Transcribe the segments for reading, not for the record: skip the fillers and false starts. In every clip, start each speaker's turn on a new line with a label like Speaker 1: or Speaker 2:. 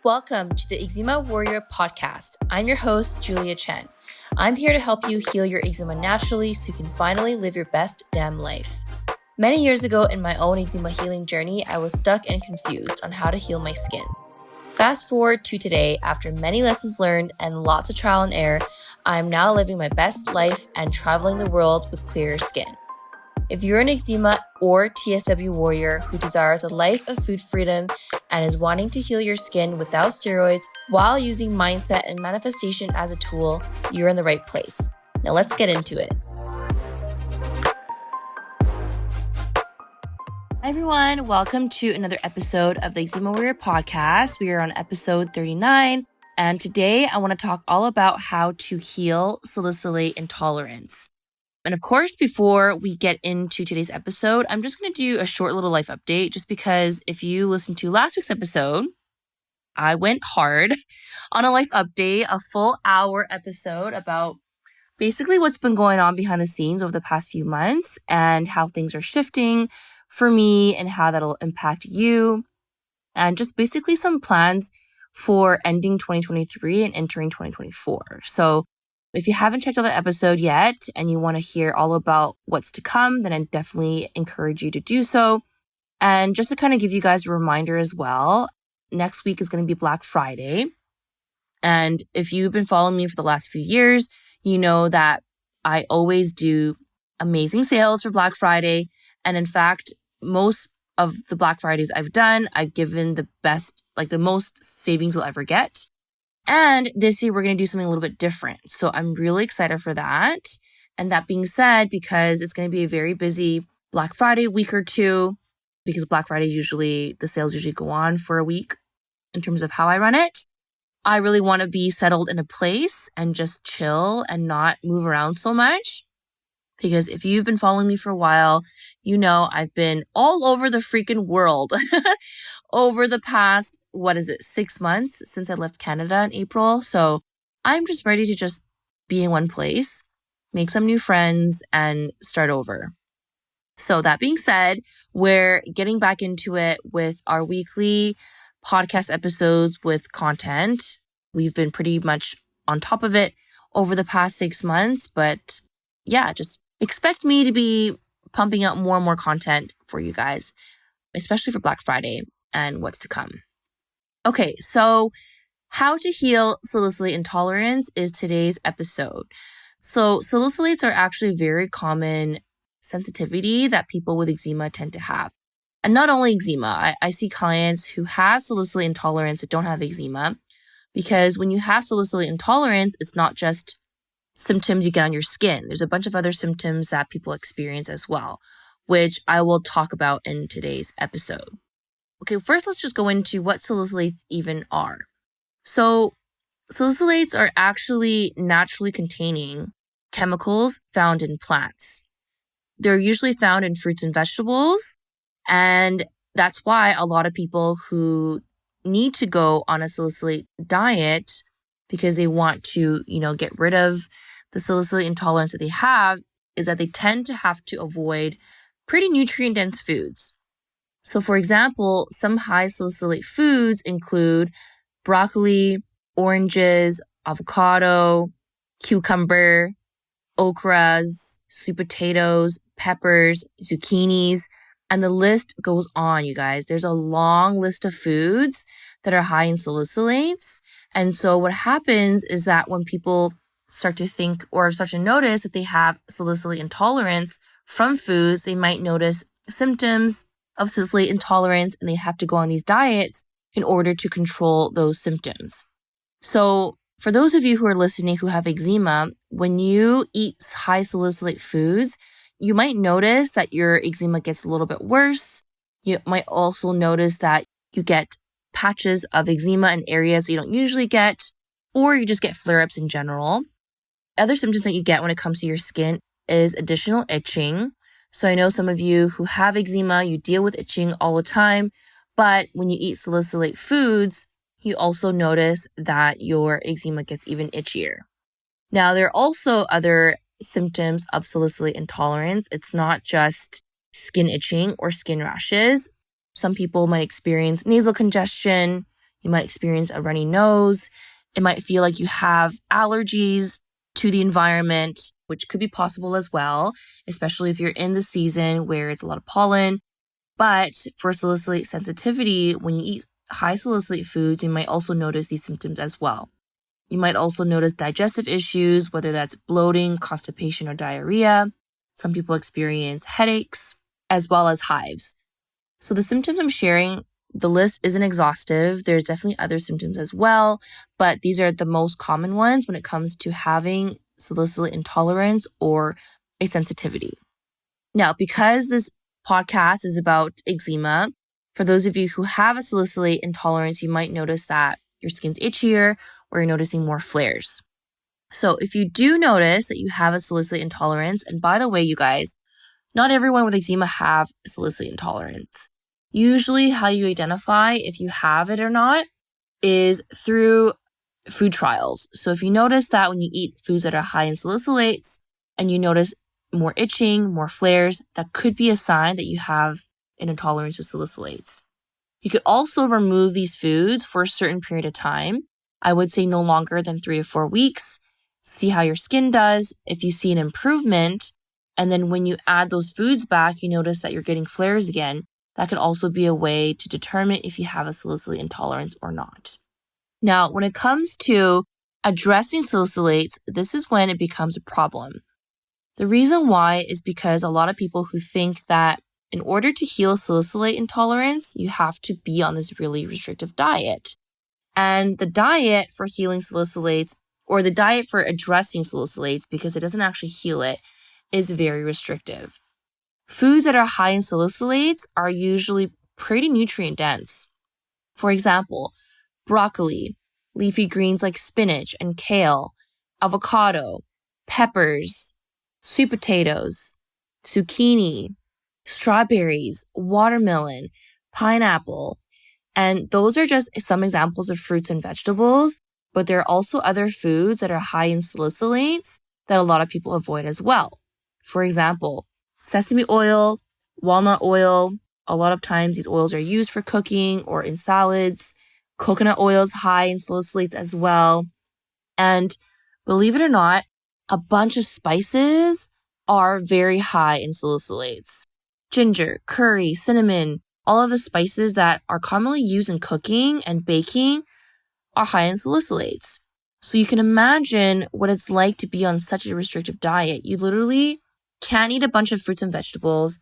Speaker 1: Welcome to the Eczema Warrior podcast. I'm your host, Julia Chen. I'm here to help you heal your eczema naturally so you can finally live your best damn life. Many years ago in my own eczema healing journey, I was stuck and confused on how to heal my skin. Fast forward to today, after many lessons learned and lots of trial and error, I'm now living my best life and traveling the world with clearer skin. If you're an eczema or TSW warrior who desires a life of food freedom and is wanting to heal your skin without steroids while using mindset and manifestation as a tool, you're in the right place. Now let's get into it. Hi everyone, welcome to another episode of the Eczema Warrior podcast. We are on episode 39, and today I want to talk all about how to heal salicylate intolerance. And of course, before we get into today's episode, I'm just going to do a short little life update just because if you listened to last week's episode, I went hard on a life update, a full hour episode about basically what's been going on behind the scenes over the past few months and how things are shifting for me and how that'll impact you, and just basically some plans for ending 2023 and entering 2024. So if you haven't checked out that episode yet and you want to hear all about what's to come, then I definitely encourage you to do so. And just to kind of give you guys a reminder as well, next week is going to be Black Friday. And if you've been following me for the last few years, you know that I always do amazing sales for Black Friday. And in fact, most of the Black Fridays I've done, I've given the best, the most savings you'll ever get. And this year, we're going to do something a little bit different. So I'm really excited for that. And that being said, because it's going to be a very busy Black Friday week or two, because Black Friday the sales usually go on for a week in terms of how I run it, I really want to be settled in a place and just chill and not move around so much. Because if you've been following me for a while, you know I've been all over the freaking world over the past, 6 months since I left Canada in April. So I'm just ready to just be in one place, make some new friends, and start over. So that being said, we're getting back into it with our weekly podcast episodes with content. We've been pretty much on top of it over the past 6 months, but yeah, just expect me to be pumping out more and more content for you guys, especially for Black Friday and what's to come. Okay, so how to heal salicylate intolerance is today's episode. So salicylates are actually a very common sensitivity that people with eczema tend to have. And not only eczema, I see clients who have salicylate intolerance that don't have eczema, because when you have salicylate intolerance, it's not just symptoms you get on your skin. There's a bunch of other symptoms that people experience as well, which I will talk about in today's episode. Okay, first let's just go into what salicylates even are. So salicylates are actually naturally containing chemicals found in plants. They're usually found in fruits and vegetables, and that's why a lot of people who need to go on a salicylate diet because they want to, get rid of the salicylate intolerance that they have, is that they tend to have to avoid pretty nutrient-dense foods. So for example, some high salicylate foods include broccoli, oranges, avocado, cucumber, okras, sweet potatoes, peppers, zucchinis, and the list goes on, you guys. There's a long list of foods that are high in salicylates. And so what happens is that when people start to think or start to notice that they have salicylate intolerance from foods, they might notice symptoms of salicylate intolerance, and they have to go on these diets in order to control those symptoms. So for those of you who are listening who have eczema, when you eat high salicylate foods, you might notice that your eczema gets a little bit worse. You might also notice that you get patches of eczema in areas you don't usually get, or you just get flare-ups in general. Other symptoms that you get when it comes to your skin is additional itching. So I know some of you who have eczema, you deal with itching all the time, but when you eat salicylate foods, you also notice that your eczema gets even itchier. Now, there are also other symptoms of salicylate intolerance. It's not just skin itching or skin rashes. Some people might experience nasal congestion. You might experience a runny nose. It might feel like you have allergies to the environment, which could be possible as well, especially if you're in the season where it's a lot of pollen. But for salicylate sensitivity, when you eat high salicylate foods, you might also notice these symptoms as well. You might also notice digestive issues, whether that's bloating, constipation, or diarrhea. Some people experience headaches, as well as hives. So the symptoms I'm sharing, the list isn't exhaustive. There's definitely other symptoms as well, but these are the most common ones when it comes to having salicylate intolerance or a sensitivity. Now, because this podcast is about eczema, for those of you who have a salicylate intolerance, you might notice that your skin's itchier or you're noticing more flares. So if you do notice that you have a salicylate intolerance, and by the way, you guys, not everyone with eczema have salicylate intolerance. Usually how you identify if you have it or not is through food trials. So if you notice that when you eat foods that are high in salicylates and you notice more itching, more flares, that could be a sign that you have an intolerance to salicylates. You could also remove these foods for a certain period of time. I would say no longer than 3 to 4 weeks. See how your skin does. If you see an improvement, and then when you add those foods back, you notice that you're getting flares again, that could also be a way to determine if you have a salicylate intolerance or not. Now, when it comes to addressing salicylates, this is when it becomes a problem. The reason why is because a lot of people who think that in order to heal salicylate intolerance, you have to be on this really restrictive diet. And the diet for healing salicylates, or the diet for addressing salicylates, because it doesn't actually heal it, is very restrictive. Foods that are high in salicylates are usually pretty nutrient dense. For example, broccoli, leafy greens like spinach and kale, avocado, peppers, sweet potatoes, zucchini, strawberries, watermelon, pineapple. And those are just some examples of fruits and vegetables, but there are also other foods that are high in salicylates that a lot of people avoid as well. For example, sesame oil, walnut oil. A lot of times these oils are used for cooking or in salads. Coconut oil is high in salicylates as well. And believe it or not, a bunch of spices are very high in salicylates. Ginger, curry, cinnamon, all of the spices that are commonly used in cooking and baking are high in salicylates. So you can imagine what it's like to be on such a restrictive diet. You literally can't eat a bunch of fruits and vegetables,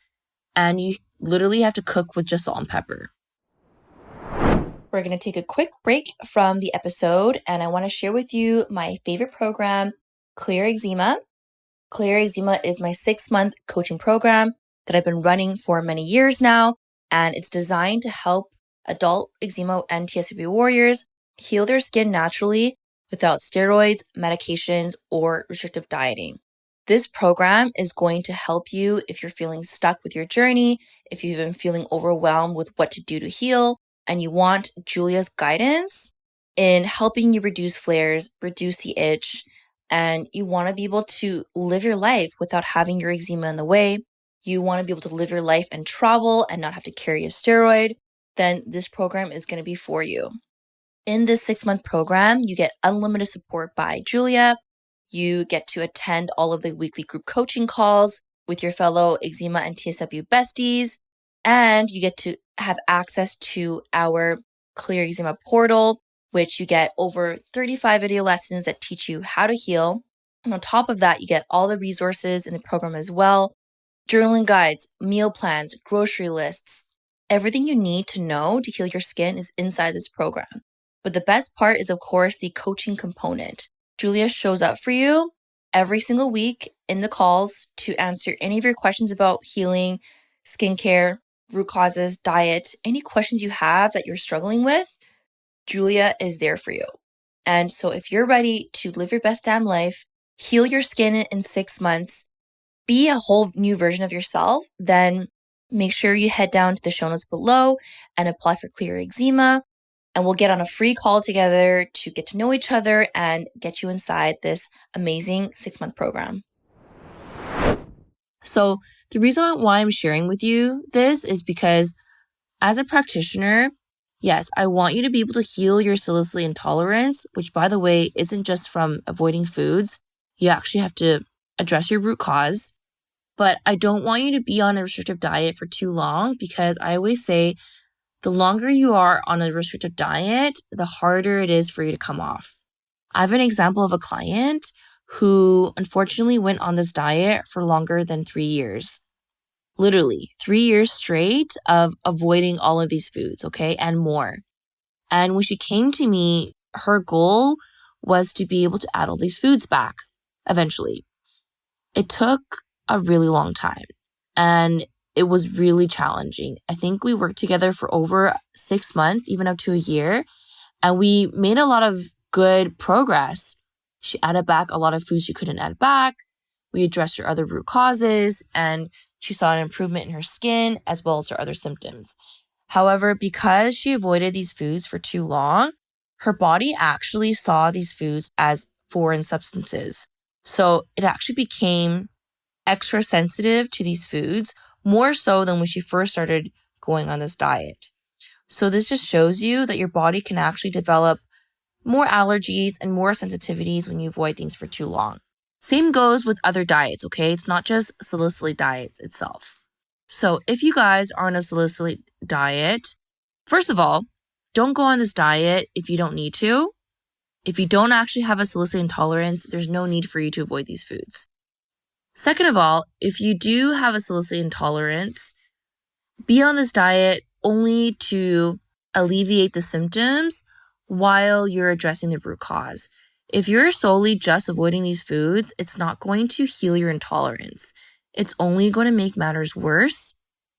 Speaker 1: and you literally have to cook with just salt and pepper. We're going to take a quick break from the episode, and I want to share with you my favorite program, Clear Eczema. Clear Eczema is my 6-month coaching program that I've been running for many years now, and it's designed to help adult eczema and TSP warriors heal their skin naturally without steroids, medications, or restrictive dieting. This program is going to help you if you're feeling stuck with your journey, if you've been feeling overwhelmed with what to do to heal, and you want Julia's guidance in helping you reduce flares, reduce the itch, and you want to be able to live your life without having your eczema in the way. You want to be able to live your life and travel and not have to carry a steroid, then this program is going to be for you. In this 6-month program, you get unlimited support by Julia. You get to attend all of the weekly group coaching calls with your fellow eczema and TSW besties, and you get to have access to our Clear Eczema portal, which you get over 35 video lessons that teach you how to heal. And on top of that, you get all the resources in the program as well. Journaling guides, meal plans, grocery lists. Everything you need to know to heal your skin is inside this program. But the best part is, of course, the coaching component. Julia shows up for you every single week in the calls to answer any of your questions about healing, skincare, root causes, diet, any questions you have that you're struggling with. Julia is there for you. And so if you're ready to live your best damn life, heal your skin in 6 months, be a whole new version of yourself, then make sure you head down to the show notes below and apply for Clear Eczema. And we'll get on a free call together to get to know each other and get you inside this amazing 6-month program. So the reason why I'm sharing with you this is because as a practitioner, Yes, I want you to be able to heal your salicylate intolerance, which, by the way, isn't just from avoiding foods. You actually have to address your root cause. But I don't want you to be on a restrictive diet for too long, because I always say the longer you are on a restrictive diet, the harder it is for you to come off. I have an example of a client who unfortunately went on this diet for longer than 3 years. Literally 3 years straight of avoiding all of these foods, okay, and more. And when she came to me, her goal was to be able to add all these foods back eventually. It took a really long time and it was really challenging. I think we worked together for over 6 months, even up to a year, and we made a lot of good progress. She added back a lot of foods she couldn't add back. We addressed her other root causes, and she saw an improvement in her skin as well as her other symptoms. However, because she avoided these foods for too long, her body actually saw these foods as foreign substances. So it actually became extra sensitive to these foods, more so than when she first started going on this diet. So this just shows you that your body can actually develop more allergies and more sensitivities when you avoid things for too long. Same goes with other diets, okay? It's not just salicylate diets itself. So if you guys are on a salicylate diet, first of all, don't go on this diet if you don't need to. If you don't actually have a salicylate intolerance, there's no need for you to avoid these foods. Second of all, if you do have a salicylate intolerance, be on this diet only to alleviate the symptoms while you're addressing the root cause. If you're solely just avoiding these foods, it's not going to heal your intolerance. It's only going to make matters worse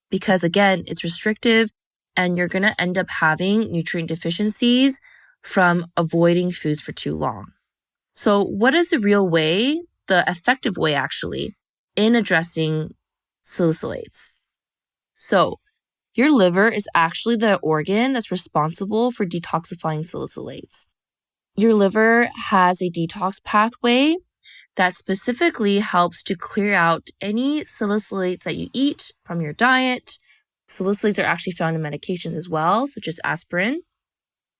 Speaker 1: because, again, it's restrictive and you're going to end up having nutrient deficiencies from avoiding foods for too long. So what is the real way, the effective way actually, in addressing salicylates? So your liver is actually the organ that's responsible for detoxifying salicylates. Your liver has a detox pathway that specifically helps to clear out any salicylates that you eat from your diet. Salicylates are actually found in medications as well, such as aspirin.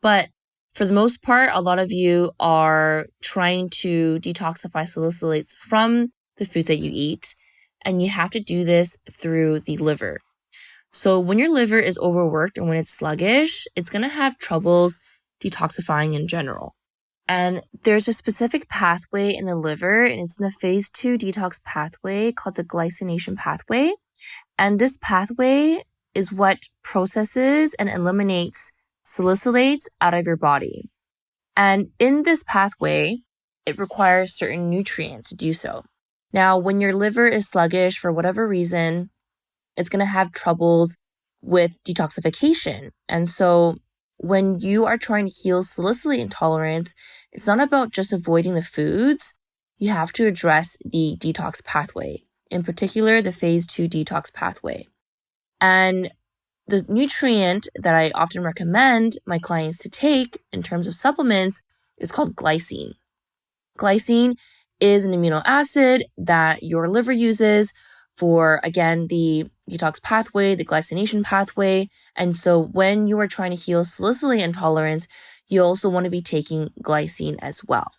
Speaker 1: But for the most part, a lot of you are trying to detoxify salicylates from the foods that you eat, and you have to do this through the liver. So when your liver is overworked or when it's sluggish, it's going to have troubles detoxifying in general. And there's a specific pathway in the liver, and it's in the phase 2 detox pathway called the glycination pathway. And this pathway is what processes and eliminates salicylates out of your body. And in this pathway, it requires certain nutrients to do so. Now, when your liver is sluggish for whatever reason, it's going to have troubles with detoxification. And so when you are trying to heal salicylate intolerance, it's not about just avoiding the foods. You have to address the detox pathway, in particular, the phase 2 detox pathway. And the nutrient that I often recommend my clients to take in terms of supplements is called glycine. Glycine is an amino acid that your liver uses for, again, the detox pathway, the glycination pathway. And so when you are trying to heal salicylate intolerance, you also want to be taking glycine as well.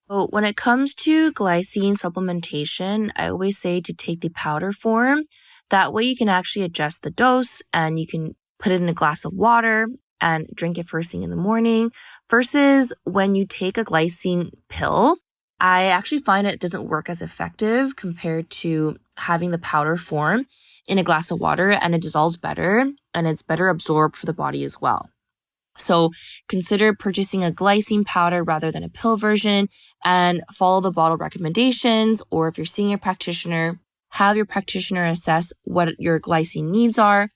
Speaker 1: So when it comes to glycine supplementation, I always say to take the powder form. That way you can actually adjust the dose and you can put it in a glass of water and drink it first thing in the morning versus when you take a glycine pill. I actually find it doesn't work as effective compared to having the powder form in a glass of water, and it dissolves better and it's better absorbed for the body as well. So consider purchasing a glycine powder rather than a pill version and follow the bottle recommendations, or if you're seeing a practitioner, have your practitioner assess what your glycine needs are.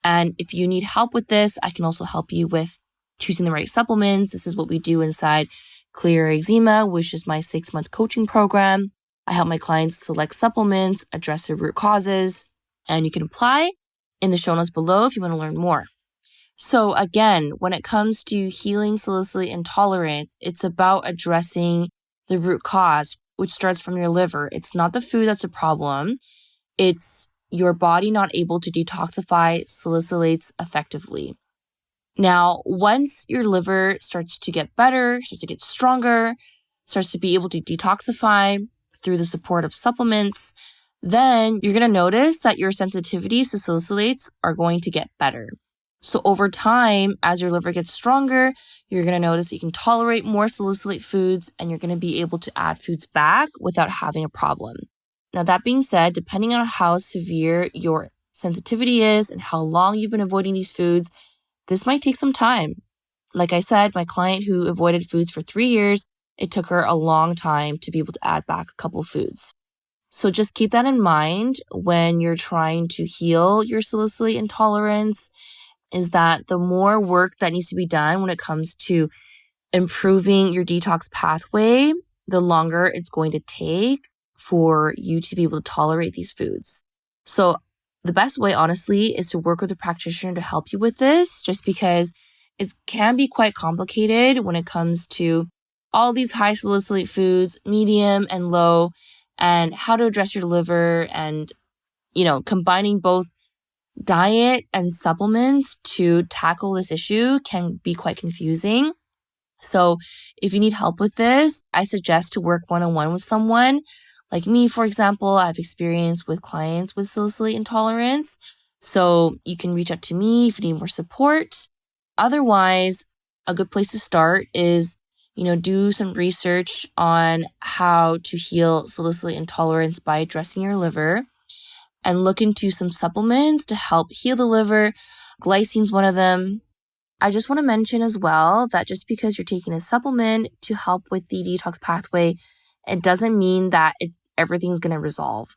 Speaker 1: And if you need help with this, I can also help you with choosing the right supplements. This is what we do inside Clear Eczema, which is my 6-month coaching program. I help my clients select supplements, address their root causes, and you can apply in the show notes below if you want to learn more. So again, when it comes to healing salicylate intolerance, it's about addressing the root cause, which starts from your liver. It's not the food that's a problem. It's your body not able to detoxify salicylates effectively. Now, once your liver starts to get better, starts to get stronger, starts to be able to detoxify through the support of supplements, then you're going to notice that your sensitivities to salicylates are going to get better. So over time, as your liver gets stronger, you're going to notice you can tolerate more salicylate foods and you're going to be able to add foods back without having a problem. Now, that being said, depending on how severe your sensitivity is and how long you've been avoiding these foods, this might take some time. Like I said, my client who avoided foods for 3 years, it took her a long time to be able to add back a couple foods. So just keep that in mind when you're trying to heal your salicylate intolerance, is that the more work that needs to be done when it comes to improving your detox pathway, the longer it's going to take for you to be able to tolerate these foods. So the best way, honestly, is to work with a practitioner to help you with this, just because it can be quite complicated when it comes to all these high salicylate foods, medium and low, and how to address your liver and, combining both diet and supplements to tackle this issue can be quite confusing. So if you need help with this, I suggest to work one-on-one with someone. Like me, for example, I've experienced with clients with salicylate intolerance. So you can reach out to me if you need more support. Otherwise, a good place to start is, do some research on how to heal salicylate intolerance by addressing your liver and look into some supplements to help heal the liver. Glycine's one of them. I just want to mention as well that just because you're taking a supplement to help with the detox pathway, it doesn't mean that everything's going to resolve.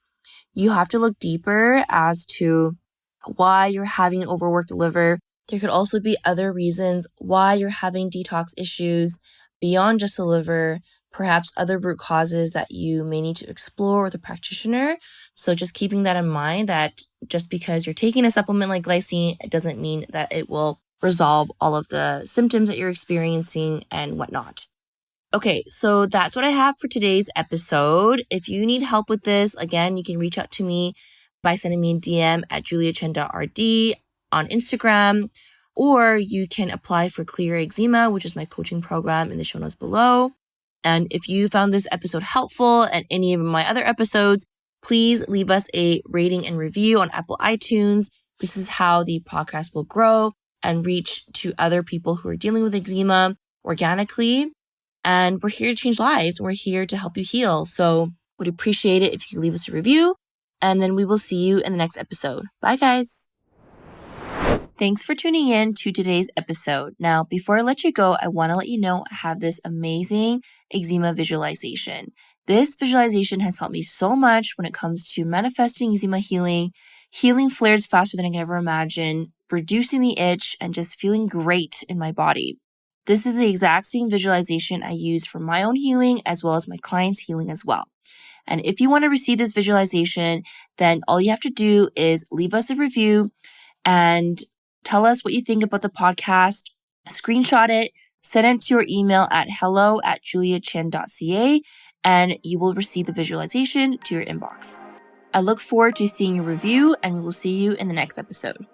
Speaker 1: You have to look deeper as to why you're having an overworked liver. There could also be other reasons why you're having detox issues beyond just the liver, perhaps other root causes that you may need to explore with a practitioner. So just keeping that in mind, that just because you're taking a supplement like glycine, it doesn't mean that it will resolve all of the symptoms that you're experiencing and whatnot. Okay, so that's what I have for today's episode. If you need help with this, again, you can reach out to me by sending me a DM at juliachen.rd on Instagram, or you can apply for Clear Eczema, which is my coaching program, in the show notes below. And if you found this episode helpful and any of my other episodes, please leave us a rating and review on Apple iTunes. This is how the podcast will grow and reach to other people who are dealing with eczema organically. And we're here to change lives. We're here to help you heal. So would appreciate it if you leave us a review. And then we will see you in the next episode. Bye, guys. Thanks for tuning in to today's episode. Now, before I let you go, I want to let you know I have this amazing eczema visualization. This visualization has helped me so much when it comes to manifesting eczema healing flares faster than I can ever imagine, reducing the itch, and just feeling great in my body. This is the exact same visualization I use for my own healing as well as my clients' healing as well. And if you want to receive this visualization, then all you have to do is leave us a review and tell us what you think about the podcast, screenshot it, send it to your email at hello@juliachen.ca, and you will receive the visualization to your inbox. I look forward to seeing your review, and we will see you in the next episode.